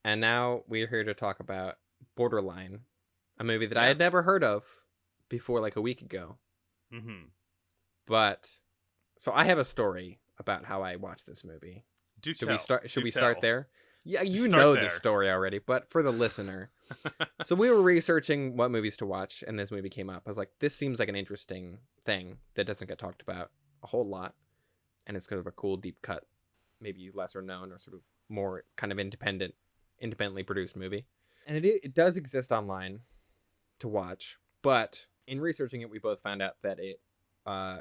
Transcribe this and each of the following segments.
And now we're here to talk about Borderline, a movie that I Yeah. had never heard of before like a week ago. Mm-hmm. But so I have a story about how I watched this movie. Do Should we tell. start should Do we start tell. there? Yeah, Just you start know the there. story already, but for the listener. So we were researching what movies to watch and this movie came up. I was like, this seems like an interesting thing that doesn't get talked about a whole lot, and it's kind of a cool deep cut, maybe lesser known or sort of more kind of independently produced movie. And it does exist online to watch, but in researching it, we both found out that a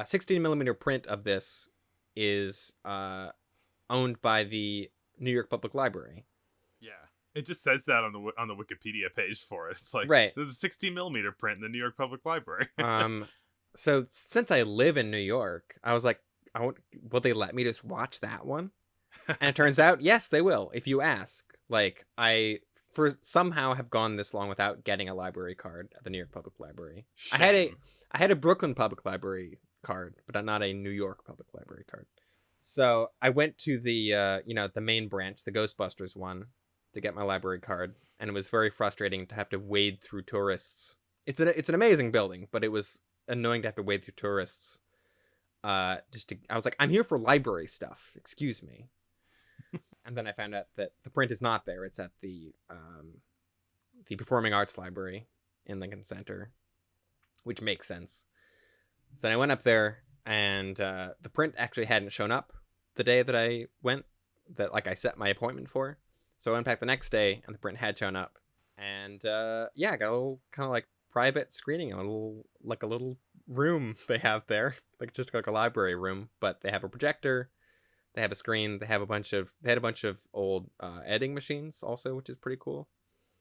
16 millimeter print of this is owned by the New York Public Library. Yeah. It just says that on the Wikipedia page for it. It's like Right. there's a 16 millimeter print in the New York Public Library. So since I live in New York, I was like, will they let me just watch that one? And it turns out, yes, they will if you ask. Like I for somehow have gone this long without getting a library card at the New York Public Library. Shame. I had a Brooklyn Public Library card, but not a New York Public Library card. So I went to the the main branch, the Ghostbusters one, to get my library card, and it was very frustrating to have to wade through tourists. It's an amazing building, but it was annoying to have to wade through tourists. I was like, I'm here for library stuff. Excuse me. And then I found out that the print is not there. It's at the Performing Arts Library in Lincoln Center, which makes sense. So then I went up there, and the print actually hadn't shown up the day that I went, that like I set my appointment for. So I went back the next day, and the print had shown up. And yeah, I got a little kind of like private screening, a little room they have there, like just like a library room, but they have a projector. They have a screen. They had a bunch of old editing machines also, which is pretty cool.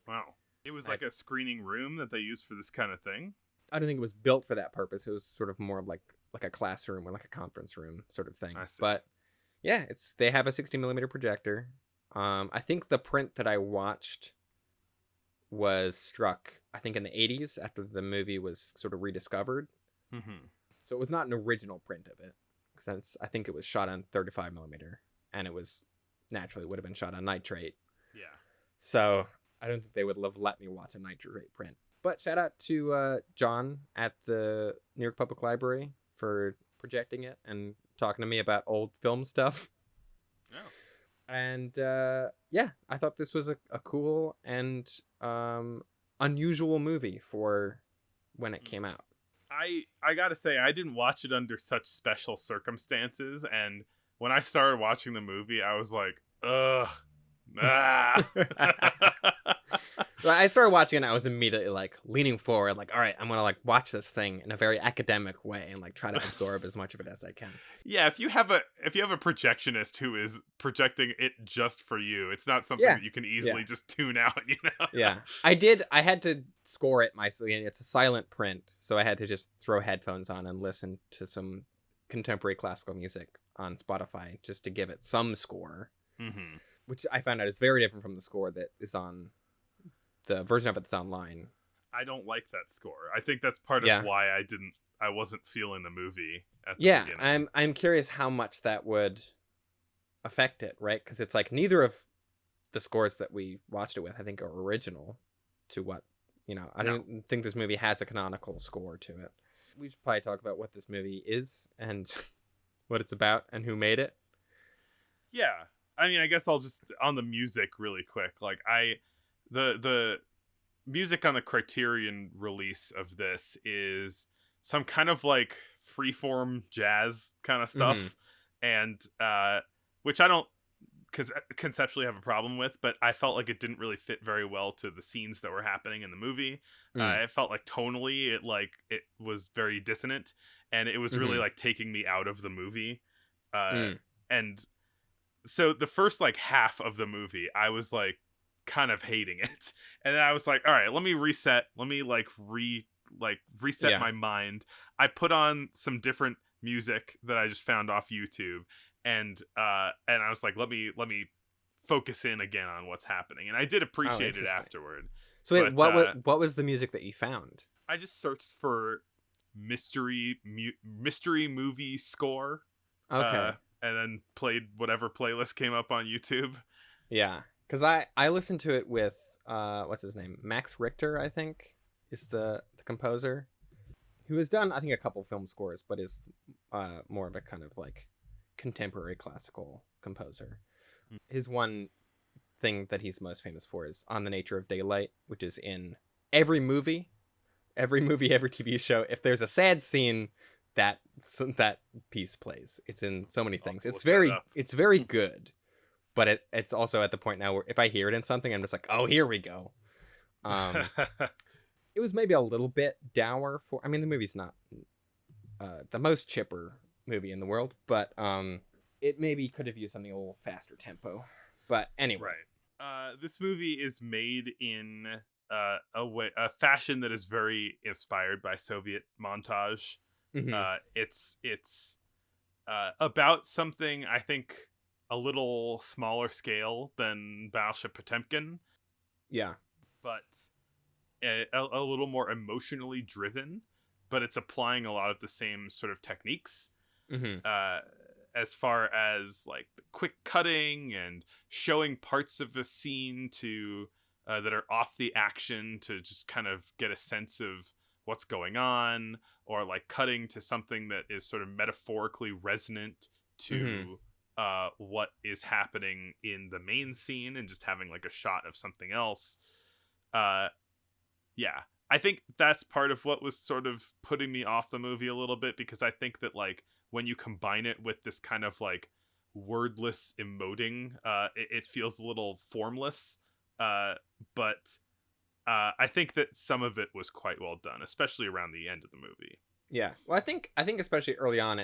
Wow. It was I, like a screening room that they used for this kind of thing. I don't think it was built for that purpose. It was sort of more like a classroom or like a conference room sort of thing. I see. But yeah, they have a 60 millimeter projector. I think the print that I watched was struck, I think, in the 80s after the movie was sort of rediscovered. Mm-hmm. So it was not an original print of it, since I think it was shot on 35 millimeter, and it was naturally would have been shot on nitrate. Yeah. So I don't think they would have let me watch a nitrate print. But shout out to John at the New York Public Library for projecting it and talking to me about old film stuff. Oh. And yeah, I thought this was a cool and unusual movie for when it came out. I gotta say, I didn't watch it under such special circumstances, and when I started watching the movie, I was like, ugh. Ah. I started watching it and I was immediately like leaning forward, like, all right, I'm gonna like watch this thing in a very academic way and like try to absorb as much of it as I can. Yeah, if you have a projectionist who is projecting it just for you, it's not something that you can easily just tune out, you know? Yeah. I had to score it myself. It's a silent print, so I had to just throw headphones on and listen to some contemporary classical music on Spotify just to give it some score. Mm-hmm. Which I found out is very different from the score that is on the version of it that's online. I don't like that score. I think that's part of why I wasn't feeling the movie at the beginning. I'm curious how much that would affect it, right? Because it's like neither of the scores that we watched it with, I think, are original to what, I don't think this movie has a canonical score to it. We should probably talk about what this movie is and what it's about and who made it. Yeah. I mean, I guess I'll just on the music really quick. Like the music on the Criterion release of this is some kind of like freeform jazz kind of stuff, and which I don't conceptually have a problem with, but I felt like it didn't really fit very well to the scenes that were happening in the movie. It felt like tonally it was very dissonant, and it was really like taking me out of the movie. And so the first like half of the movie, I was like kind of hating it, and then I was like, all right, let me reset. Let me reset my mind. I put on some different music that I just found off YouTube, and I was like, let me focus in again on what's happening, and I did appreciate it afterward. So wait, what was the music that you found? I just searched for mystery movie score. Okay. And then played whatever playlist came up on YouTube. Yeah. Because I listened to it with what's his name, Max Richter, I think is the composer, who has done I think a couple film scores, but is more of a kind of like contemporary classical composer. His one thing that he's most famous for is On the Nature of Daylight, which is in every movie, every TV show. If there's a sad scene, that piece plays. It's in so many things. It's very good, but it's also at the point now where if I hear it in something, I'm just like, oh, here we go. It was maybe a little bit dour for. I mean, the movie's not the most chipper movie in the world, but it maybe could have used something a little faster tempo. But anyway, right. This movie is made in a fashion that is very inspired by Soviet montage. Mm-hmm. It's about something I think a little smaller scale than Battleship Potemkin. Yeah, but a little more emotionally driven. But it's applying a lot of the same sort of techniques. Mm-hmm. As far as like the quick cutting and showing parts of a scene to that are off the action to just kind of get a sense of what's going on, or like cutting to something that is sort of metaphorically resonant to what is happening in the main scene, and just having like a shot of something else. Yeah, I think that's part of what was sort of putting me off the movie a little bit, because I think that like when you combine it with this kind of like wordless emoting, it feels a little formless. But I think that some of it was quite well done, especially around the end of the movie. Yeah, well, I think especially early on,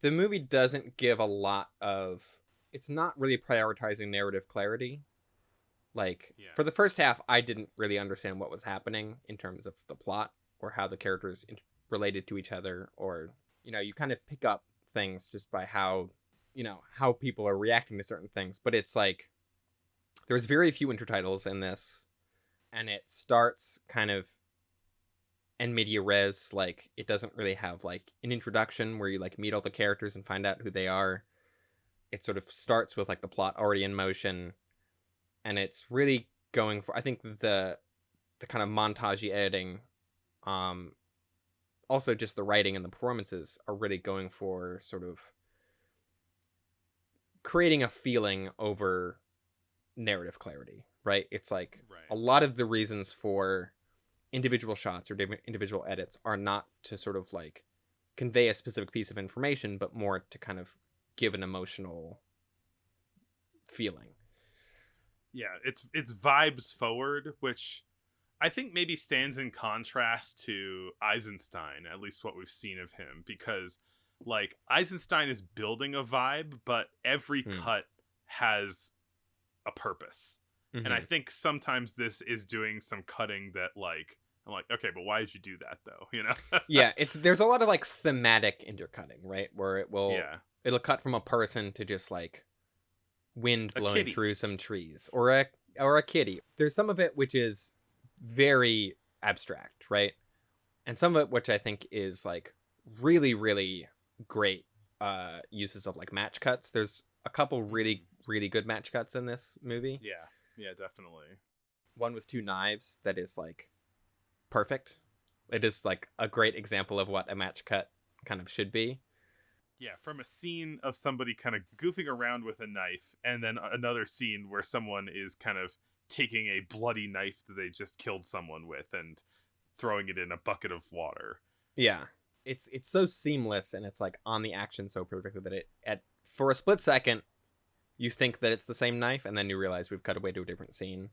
the movie doesn't give a lot of. It's not really prioritizing narrative clarity. Like, for the first half, I didn't really understand what was happening in terms of the plot or how the characters related to each other, or, you kind of pick up things just by how people are reacting to certain things. But it's like, there's very few intertitles in this, and it starts kind of en media res. Like, it doesn't really have like an introduction where you like meet all the characters and find out who they are. It sort of starts with like the plot already in motion. And it's really going for, I think, the kind of montagey editing, also just the writing and the performances are really going for sort of creating a feeling over narrative clarity, right? It's like a lot of the reasons for individual shots or individual edits are not to sort of like convey a specific piece of information, but more to kind of give an emotional feeling. Yeah, it's vibes forward, which I think maybe stands in contrast to Eisenstein, at least what we've seen of him, because like Eisenstein is building a vibe, but every cut has a purpose. Mm-hmm. And I think sometimes this is doing some cutting that like I'm like, okay, but why did you do that though? Yeah, there's a lot of like thematic intercutting, right? Where it'll cut from a person to just like wind blowing through some trees, or a kitty. There's some of it which is very abstract, right? And some of it which I think is like really, really great uses of like match cuts. There's a couple really, really good match cuts in this movie. Yeah, definitely. One with two knives that is like perfect. It is like a great example of what a match cut kind of should be. Yeah, from a scene of somebody kind of goofing around with a knife, and then another scene where someone is kind of taking a bloody knife that they just killed someone with and throwing it in a bucket of water. Yeah, it's so seamless, and it's like on the action so perfectly that for a split second you think that it's the same knife, and then you realize we've cut away to a different scene.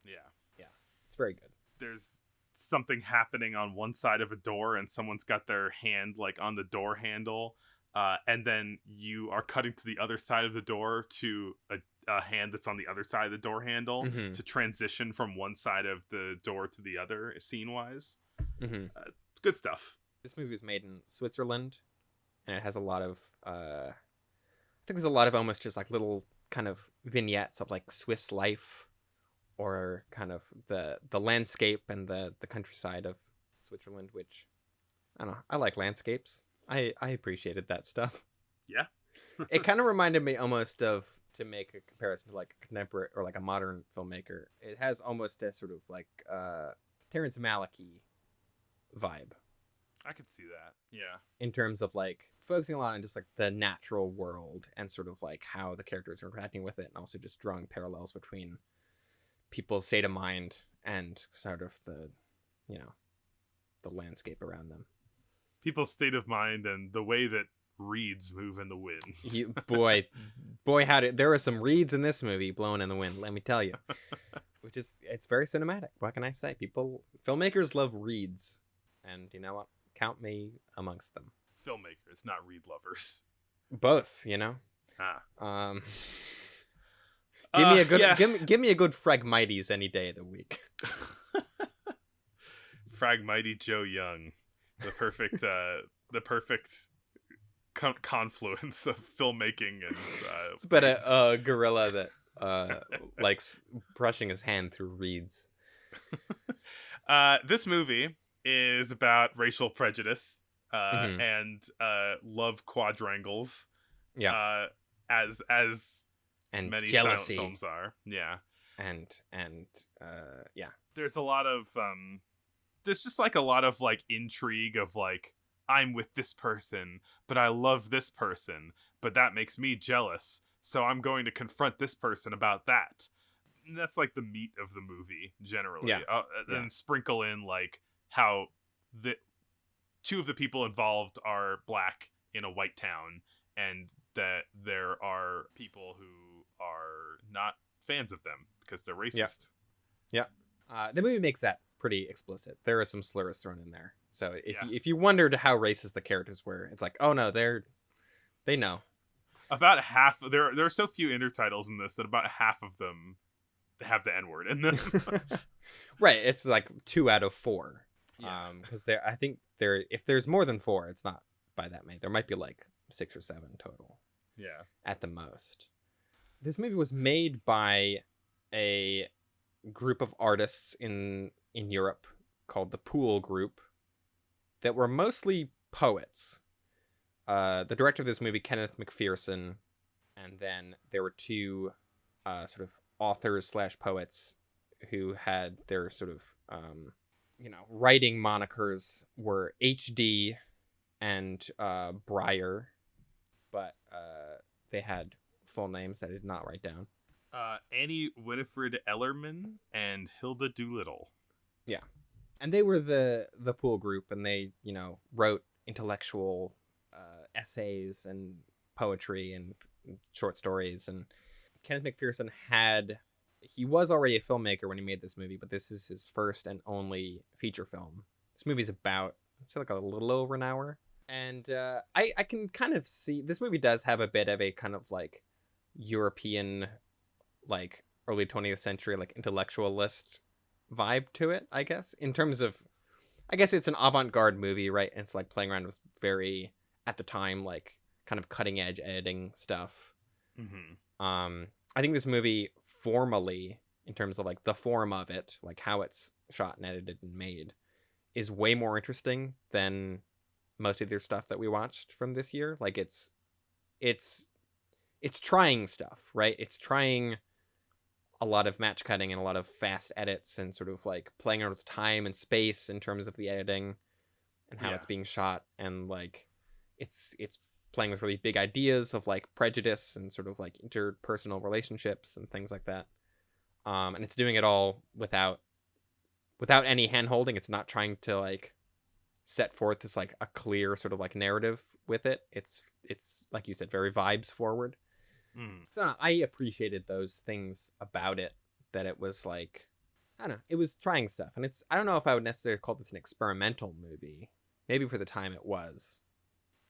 Yeah, it's very good. There's something happening on one side of a door, and someone's got their hand like on the door handle. And then you are cutting to the other side of the door to a hand that's on the other side of the door handle to transition from one side of the door to the other, scene-wise. Good stuff. This movie was made in Switzerland, and it has a lot of, I think there's a lot of almost just like little kind of vignettes of like Swiss life, or kind of the landscape and the countryside of Switzerland, which, I don't know, I like landscapes. I appreciated that stuff. Yeah. It kind of reminded me almost of to make a comparison to like a contemporary or like a modern filmmaker, it has almost a sort of like Terrence Malick vibe I could see that. Yeah. in terms of like focusing a lot on just like the natural world and sort of like how the characters are interacting with it, and also just drawing parallels between people's state of mind and sort of the, you know, the landscape around them. People's state of mind and the way that reeds move in the wind. Boy, there were some reeds in this movie blowing in the wind, let me tell you. Which is, it's very cinematic. What can I say? Filmmakers love reeds, and you know what? Count me amongst them. Filmmakers, not reed lovers. Both, you know. Ah. Give me a good, yeah. give me a good Phragmites any day of the week. Phragmites Joe Young, the perfect confluence of filmmaking and. It's about a gorilla that likes brushing his hand through reeds. This movie is about racial prejudice Mhm. and love quadrangles. Yeah, As and many jealousy silent films are. Yeah. and yeah. There's a lot of there's just like a lot of like intrigue of like, I'm with this person, but I love this person, but that makes me jealous, so I'm going to confront this person about that. And that's like the meat of the movie generally. Yeah. And sprinkle in like how the two of the people involved are black in a white town, and that there are people who are not fans of them because they're racist. The movie makes that pretty explicit. There are some slurs thrown in there. So Yeah. if you wondered how racist the characters were, it's like, oh no, they know. About half there are so few intertitles in this that about half of them have the N-word in them. Right, it's like 2 out of 4. Yeah. Because I think if there's more than 4, it's not by that many. There might be like 6 or 7 total Yeah. at the most. This movie was made by a group of artists in Europe called the Pool Group that were mostly poets. The director of this movie, Kenneth McPherson, and then there were 2 sort of authors / poets who had their sort of writing monikers were HD and Breyer, but they had full names that I did not write down. Annie Winifred Ellerman and Hilda Doolittle. And they were the Pool Group, and they wrote intellectual essays and poetry and short stories. And Kenneth McPherson he was already a filmmaker when he made this movie, but this is his first and only feature film. This movie's about, it's like a little over an hour. And I can kind of see, this movie does have a bit of a kind of like European, like early 20th century, like intellectualist vibe to it, I guess. In terms of, I guess it's an avant-garde movie, right? And it's like playing around with very, at the time, like kind of cutting edge editing stuff. Mm-hmm. I think this movie formally, in terms of like the form of it, like how it's shot and edited and made, is way more interesting than most of their stuff that we watched from this year. Like it's trying stuff, right? It's trying a lot of match cutting and a lot of fast edits and sort of like playing around with time and space in terms of the editing and how it's being shot, and like it's playing with really big ideas of like prejudice and sort of like interpersonal relationships and things like that. And it's doing it all without any hand holding. It's not trying to like set forth this like a clear sort of like narrative with it. It's like you said, very vibes forward. So I appreciated those things about it, that it was like, I don't know, it was trying stuff. And I don't know if I would necessarily call this an experimental movie. Maybe for the time it was.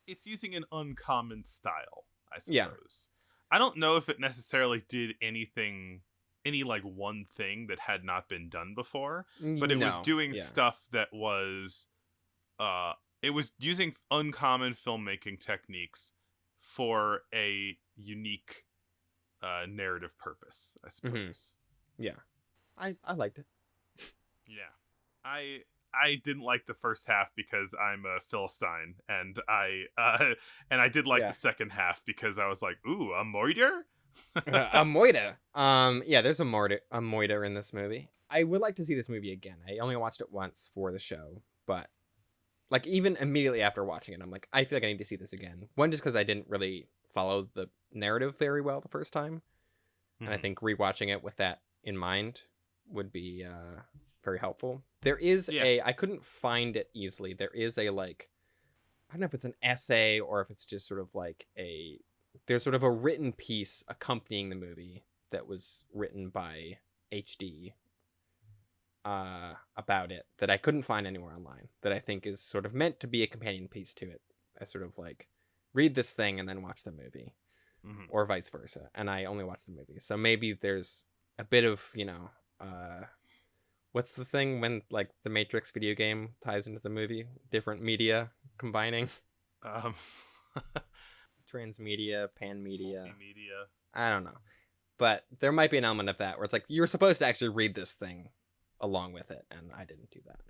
It's using an uncommon style, I suppose. Yeah. I don't know if it necessarily did any like one thing that had not been done before, but it was doing stuff that was it was using uncommon filmmaking techniques for a unique narrative purpose, I suppose. Yeah. I liked it. Yeah. I didn't like the first half because I'm a Philistine, and I did like the second half because I was like, ooh, a murder? A Moida. Yeah, there's a Moida in this movie. I would like to see this movie again. I only watched it once for the show, but like even immediately after watching it, I'm like, I feel like I need to see this again. One, just because I didn't really follow the narrative very well the first time, and I Mhm. think rewatching it with that in mind would be very helpful. There is Yeah. I couldn't find it easily. There is a like, I don't know if it's an essay or if it's just sort of like there's sort of a written piece accompanying the movie that was written by HD about it that I couldn't find anywhere online that I think is sort of meant to be a companion piece to it. As sort of like read this thing and then watch the movie Mhm. or vice versa. And I only watched the movie. So maybe there's a bit of, what's the thing when like the Matrix video game ties into the movie? Different media combining. Um, Transmedia, pan media. multimedia. I don't know. But there might be an element of that where it's like you're supposed to actually read this thing along with it, and I didn't do that.